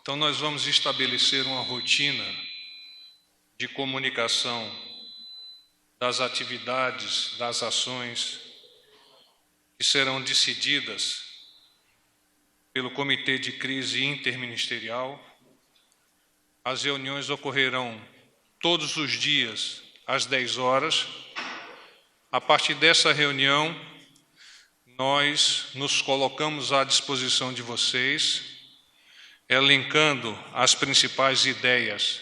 Então, nós vamos estabelecer uma rotina de comunicação das atividades, das ações que serão decididas pelo Comitê de Crise Interministerial. As reuniões ocorrerão todos os dias às 10 horas. A partir dessa reunião, nós nos colocamos à disposição de vocês, elencando as principais ideias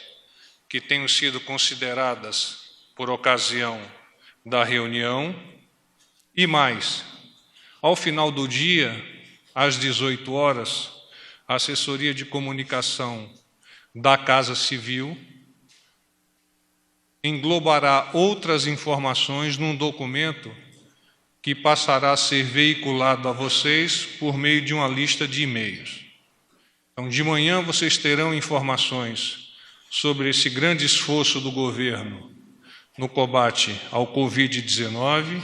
que tenham sido consideradas por ocasião da reunião e mais. Ao final do dia, às 18 horas, a assessoria de comunicação da Casa Civil englobará outras informações num documento que passará a ser veiculado a vocês por meio de uma lista de e-mails. Então, de manhã vocês terão informações sobre esse grande esforço do governo no combate ao Covid-19,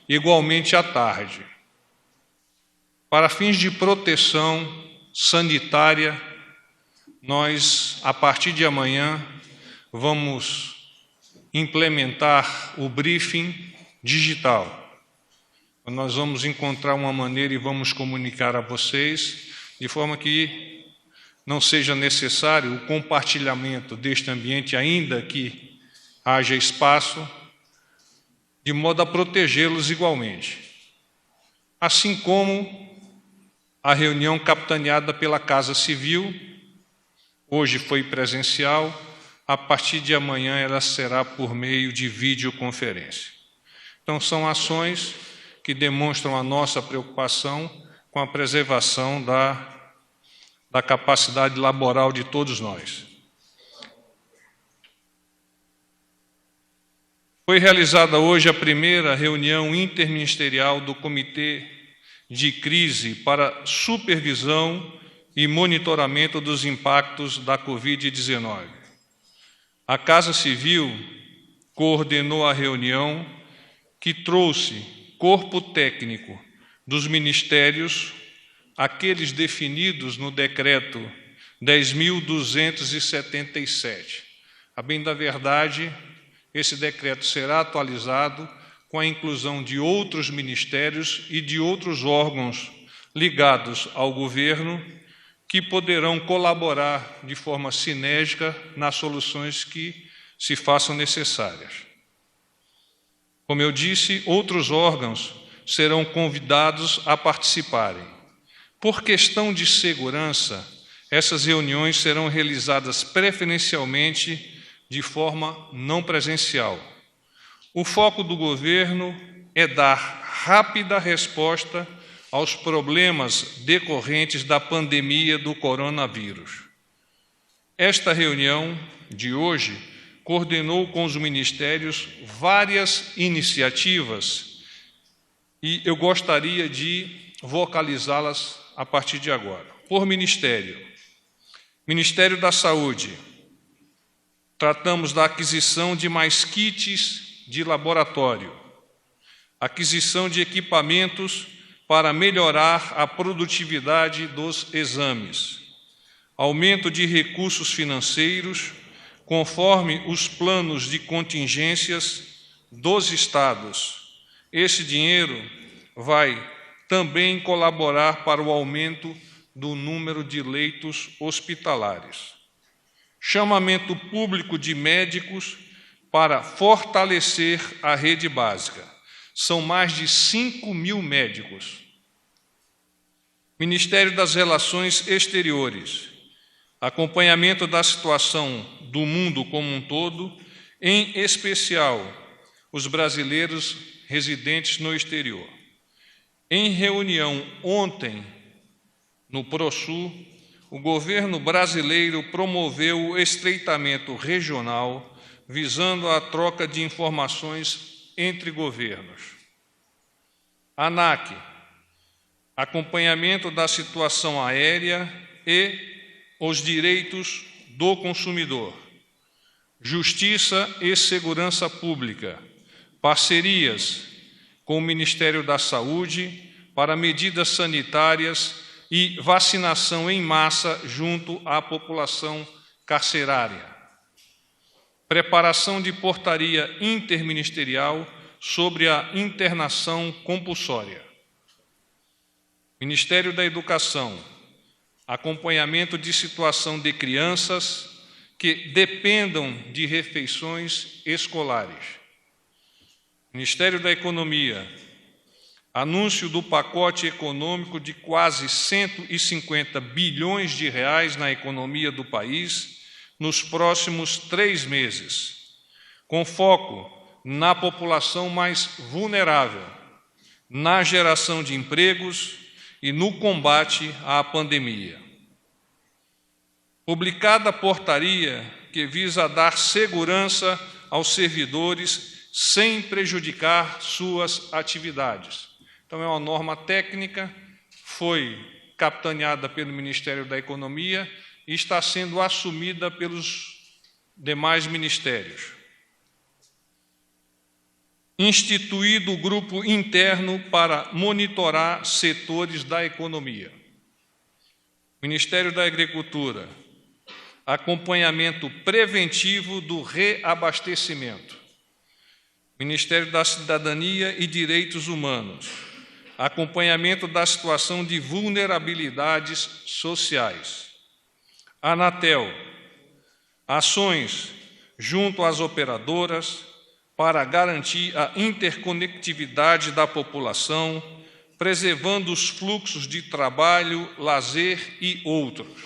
igualmente à tarde. Para fins de proteção sanitária, nós, a partir de amanhã, vamos implementar o briefing digital. Nós vamos encontrar uma maneira e vamos comunicar a vocês, de forma que não seja necessário o compartilhamento deste ambiente, ainda que haja espaço, de modo a protegê-los igualmente. Assim como a reunião capitaneada pela Casa Civil, hoje foi presencial, a partir de amanhã ela será por meio de videoconferência. Então, são ações que demonstram a nossa preocupação com a preservação da capacidade laboral de todos nós. Foi realizada hoje a primeira reunião interministerial do Comitê de Crise para supervisão e monitoramento dos impactos da Covid-19. A Casa Civil coordenou a reunião que trouxe corpo técnico dos ministérios, aqueles definidos no Decreto 10.277. A bem da verdade, esse decreto será atualizado com a inclusão de outros ministérios e de outros órgãos ligados ao governo que poderão colaborar de forma sinérgica nas soluções que se façam necessárias. Como eu disse, outros órgãos serão convidados a participarem. Por questão de segurança, essas reuniões serão realizadas preferencialmente de forma não presencial. O foco do governo é dar rápida resposta aos problemas decorrentes da pandemia do coronavírus. Esta reunião de hoje coordenou com os ministérios várias iniciativas e eu gostaria de vocalizá-las a partir de agora. Por ministério. Ministério da Saúde. Tratamos da aquisição de mais kits de laboratório, aquisição de equipamentos para melhorar a produtividade dos exames, aumento de recursos financeiros, conforme os planos de contingências dos estados. Esse dinheiro vai também colaborar para o aumento do número de leitos hospitalares. Chamamento público de médicos para fortalecer a rede básica. São mais de 5.000 médicos. Ministério das Relações Exteriores. Acompanhamento da situação do mundo como um todo, em especial os brasileiros residentes no exterior. Em reunião ontem, no ProSul, o governo brasileiro promoveu o estreitamento regional, visando a troca de informações entre governos. ANAC, acompanhamento da situação aérea e os direitos do consumidor. Justiça e Segurança Pública, parcerias com o Ministério da Saúde para medidas sanitárias e vacinação em massa junto à população carcerária. Preparação de portaria interministerial sobre a internação compulsória. Ministério da Educação, acompanhamento de situação de crianças que dependam de refeições escolares. Ministério da Economia, anúncio do pacote econômico de quase 150 bilhões de reais na economia do país nos próximos 3 meses, com foco na população mais vulnerável, na geração de empregos e no combate à pandemia. Publicada a portaria que visa dar segurança aos servidores sem prejudicar suas atividades. Então, é uma norma técnica, foi capitaneada pelo Ministério da Economia e está sendo assumida pelos demais ministérios. Instituído o grupo interno para monitorar setores da economia. Ministério da Agricultura, acompanhamento preventivo do reabastecimento. Ministério da Cidadania e Direitos Humanos, acompanhamento da situação de vulnerabilidades sociais. Anatel, ações junto às operadoras para garantir a interconectividade da população, preservando os fluxos de trabalho, lazer e outros.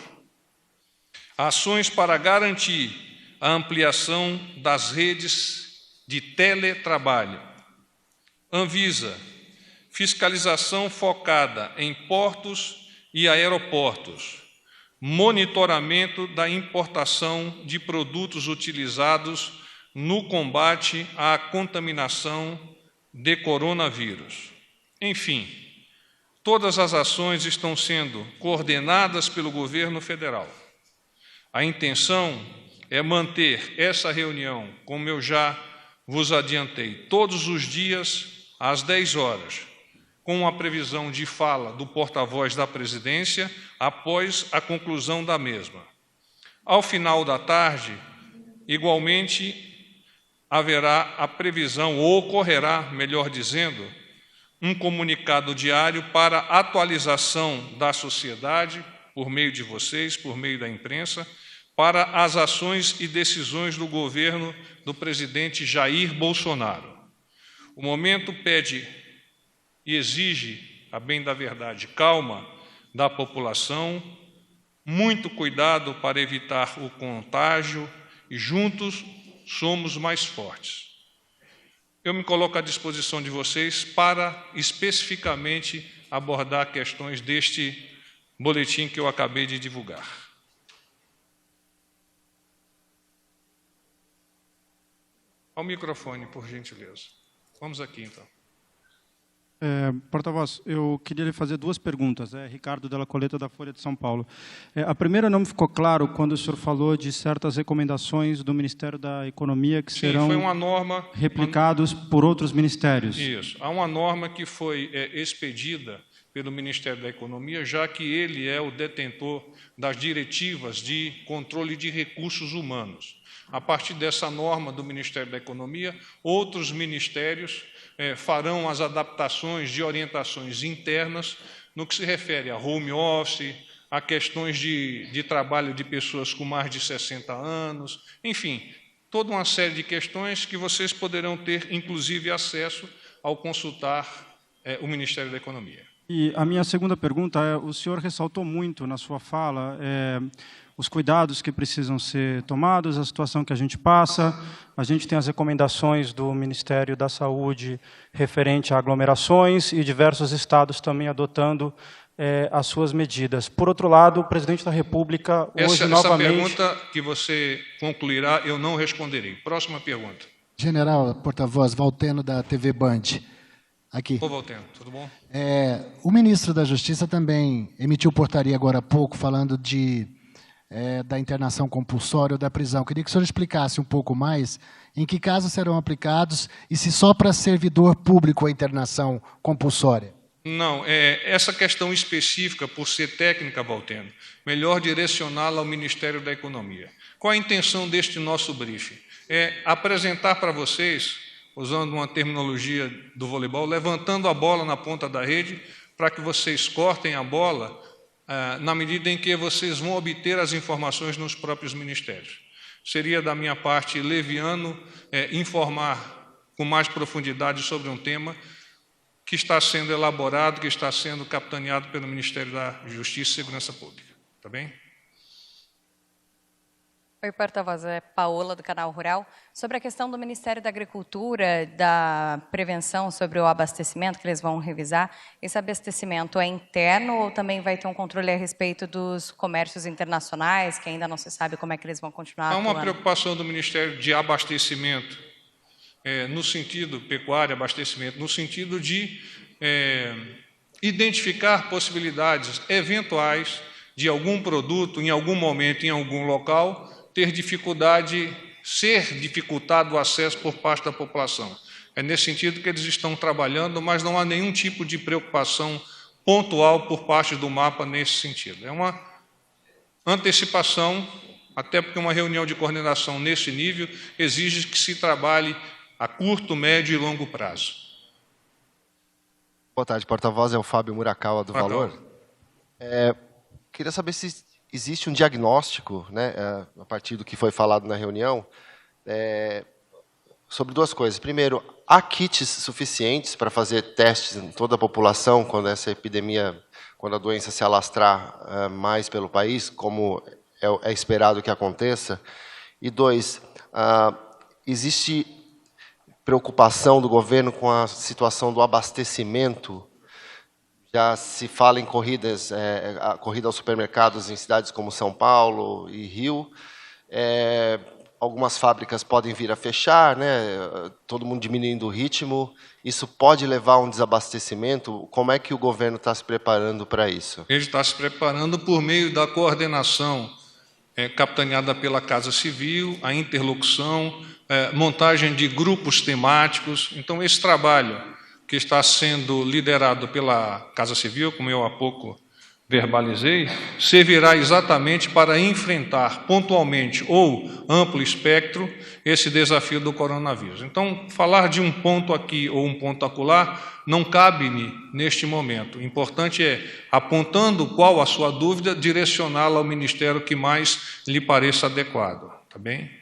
Ações para garantir a ampliação das redes de teletrabalho. Anvisa, fiscalização focada em portos e aeroportos, monitoramento da importação de produtos utilizados no combate à contaminação de coronavírus. Enfim, todas as ações estão sendo coordenadas pelo governo federal. A intenção é manter essa reunião, como eu já vos adiantei, todos os dias às 10 horas, com a previsão de fala do porta-voz da presidência após a conclusão da mesma. Ao final da tarde, igualmente, haverá a previsão, ou ocorrerá, melhor dizendo, um comunicado diário para atualização da sociedade, por meio de vocês, por meio da imprensa, para as ações e decisões do governo do presidente Jair Bolsonaro. O momento pede e exige, a bem da verdade, calma da população, muito cuidado para evitar o contágio e juntos somos mais fortes. Eu me coloco à disposição de vocês para especificamente abordar questões deste boletim que eu acabei de divulgar. Ao microfone, por gentileza. Vamos aqui, então. Porta-voz, eu queria lhe fazer 2 perguntas. Ricardo Della Coleta, da Folha de São Paulo. A primeira não me ficou claro quando o senhor falou de certas recomendações do Ministério da Economia que serão foi uma norma, replicados por outros ministérios. Isso. Há uma norma que foi expedida pelo Ministério da Economia, já que ele é o detentor das diretivas de controle de recursos humanos. A partir dessa norma do Ministério da Economia, outros ministérios farão as adaptações de orientações internas no que se refere a home office, a questões de trabalho de pessoas com mais de 60 anos, enfim, toda uma série de questões que vocês poderão ter, inclusive, acesso ao consultar o Ministério da Economia. E a minha segunda pergunta é, o senhor ressaltou muito na sua fala os cuidados que precisam ser tomados, a situação que a gente passa. A gente tem as recomendações do Ministério da Saúde referente a aglomerações e diversos estados também adotando as suas medidas. Por outro lado, o presidente da República hoje novamente... Essa pergunta que você concluirá, eu não responderei. Próxima pergunta. General, porta-voz, Valteno, da TV Band. Aqui. Ô, Valteno, tudo bom? O ministro da Justiça também emitiu portaria agora há pouco falando da internação compulsória ou da prisão. Queria que o senhor explicasse um pouco mais em que casos serão aplicados e se só para servidor público a internação compulsória. Não, essa questão específica, por ser técnica, Valteno, melhor direcioná-la ao Ministério da Economia. Qual a intenção deste nosso briefing? É apresentar para vocês, usando uma terminologia do voleibol, levantando a bola na ponta da rede, para que vocês cortem a bola na medida em que vocês vão obter as informações nos próprios ministérios. Seria, da minha parte, leviano informar com mais profundidade sobre um tema que está sendo elaborado, que está sendo capitaneado pelo Ministério da Justiça e Segurança Pública. Está bem? Oi, porta-voz, é Paola, do Canal Rural. Sobre a questão do Ministério da Agricultura, da prevenção sobre o abastecimento, que eles vão revisar, esse abastecimento é interno ou também vai ter um controle a respeito dos comércios internacionais, que ainda não se sabe como é que eles vão continuar atuando? Há uma preocupação do Ministério de abastecimento, no sentido, pecuária, abastecimento, no sentido de identificar possibilidades eventuais de algum produto, em algum momento, em algum local, ter dificuldade, ser dificultado o acesso por parte da população. É nesse sentido que eles estão trabalhando, mas não há nenhum tipo de preocupação pontual por parte do MAPA nesse sentido. É uma antecipação, até porque uma reunião de coordenação nesse nível exige que se trabalhe a curto, médio e longo prazo. Boa tarde, porta-voz, é o Fábio Murakawa, do Valor. Queria saber se existe um diagnóstico, né, a partir do que foi falado na reunião, sobre duas coisas. Primeiro, há kits suficientes para fazer testes em toda a população quando essa epidemia, quando a doença se alastrar mais pelo país, como é esperado que aconteça? E dois, existe preocupação do governo com a situação do abastecimento? Já se fala em corridas, a corrida aos supermercados em cidades como São Paulo e Rio. Algumas fábricas podem vir a fechar, né? Todo mundo diminuindo o ritmo. Isso pode levar a um desabastecimento? Como é que o governo está se preparando para isso? Ele está se preparando por meio da coordenação capitaneada pela Casa Civil, a interlocução, montagem de grupos temáticos. Então, esse trabalho que está sendo liderado pela Casa Civil, como eu há pouco verbalizei, servirá exatamente para enfrentar pontualmente ou amplo espectro esse desafio do coronavírus. Então, falar de um ponto aqui ou um ponto acolá não cabe-me neste momento. O importante é, apontando qual a sua dúvida, direcioná-la ao ministério que mais lhe pareça adequado. Tá bem?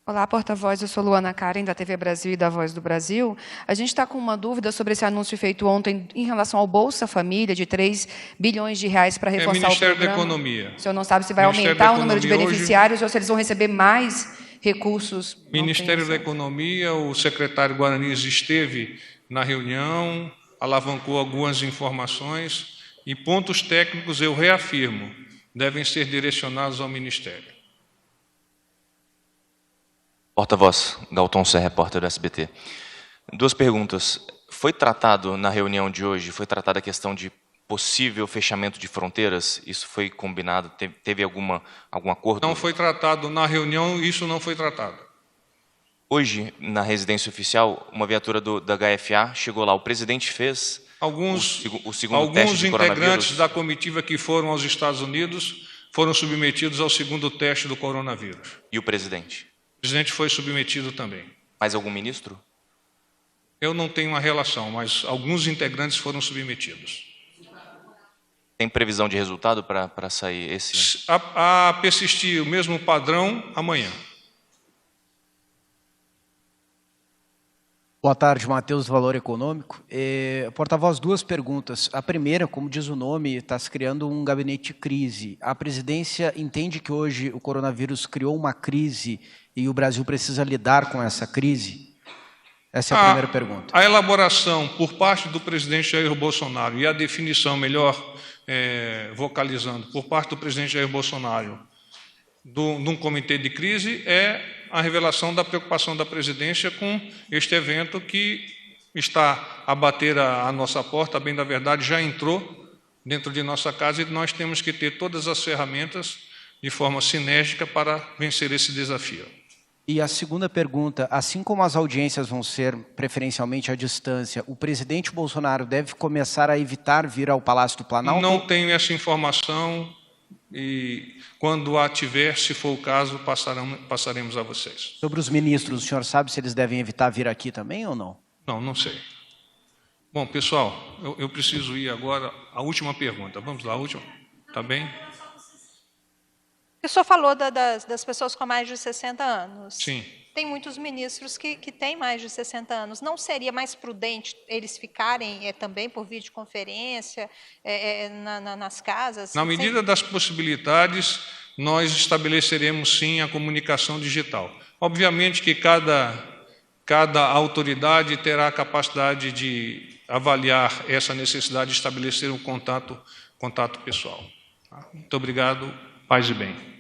Olá, porta-voz, eu sou Luana Karen, da TV Brasil e da Voz do Brasil. A gente está com uma dúvida sobre esse anúncio feito ontem em relação ao Bolsa Família, de 3 bilhões de reais para reforçar o programa. Ministério da Economia. O senhor não sabe se vai aumentar o número de beneficiários ou se eles vão receber mais recursos? Ministério da Economia, o secretário Guaraniz esteve na reunião, alavancou algumas informações e pontos técnicos, eu reafirmo, devem ser direcionados ao Ministério. Porta-voz, Galton Serra, repórter do SBT. Duas perguntas. Foi tratado na reunião de hoje, foi tratada a questão de possível fechamento de fronteiras? Isso foi combinado? Teve algum acordo? Não foi tratado na reunião, isso não foi tratado. Hoje, na residência oficial, uma viatura da HFA chegou lá. O presidente fez o segundo teste de coronavírus. Alguns integrantes da comitiva que foram aos Estados Unidos foram submetidos ao segundo teste do coronavírus. E o presidente? O presidente foi submetido também. Mais algum ministro? Eu não tenho uma relação, mas alguns integrantes foram submetidos. Tem previsão de resultado para sair esse? A persistir o mesmo padrão amanhã. Boa tarde, Matheus, Valor Econômico. Porta-voz, duas perguntas. A primeira, como diz o nome, está se criando um gabinete de crise. A presidência entende que hoje o coronavírus criou uma crise e o Brasil precisa lidar com essa crise? Essa é a primeira pergunta. A elaboração por parte do presidente Jair Bolsonaro e a definição, melhor vocalizando, por parte do presidente Jair Bolsonaro, de um comitê de crise é a revelação da preocupação da presidência com este evento que está a bater a nossa porta, bem da verdade, já entrou dentro de nossa casa e nós temos que ter todas as ferramentas de forma sinérgica para vencer esse desafio. E a segunda pergunta, assim como as audiências vão ser preferencialmente à distância, o presidente Bolsonaro deve começar a evitar vir ao Palácio do Planalto? Não tenho essa informação e quando a tiver, se for o caso, passaremos a vocês. Sobre os ministros, o senhor sabe se eles devem evitar vir aqui também ou não? Não sei. Bom, pessoal, eu preciso ir agora à última pergunta. Vamos lá, a última. Tá bem? O senhor falou das pessoas com mais de 60 anos. Sim. Tem muitos ministros que têm mais de 60 anos. Não seria mais prudente eles ficarem também por videoconferência nas casas? Na medida das possibilidades, nós estabeleceremos sim a comunicação digital. Obviamente que cada autoridade terá a capacidade de avaliar essa necessidade de estabelecer um contato pessoal. Muito obrigado. Paz e bem.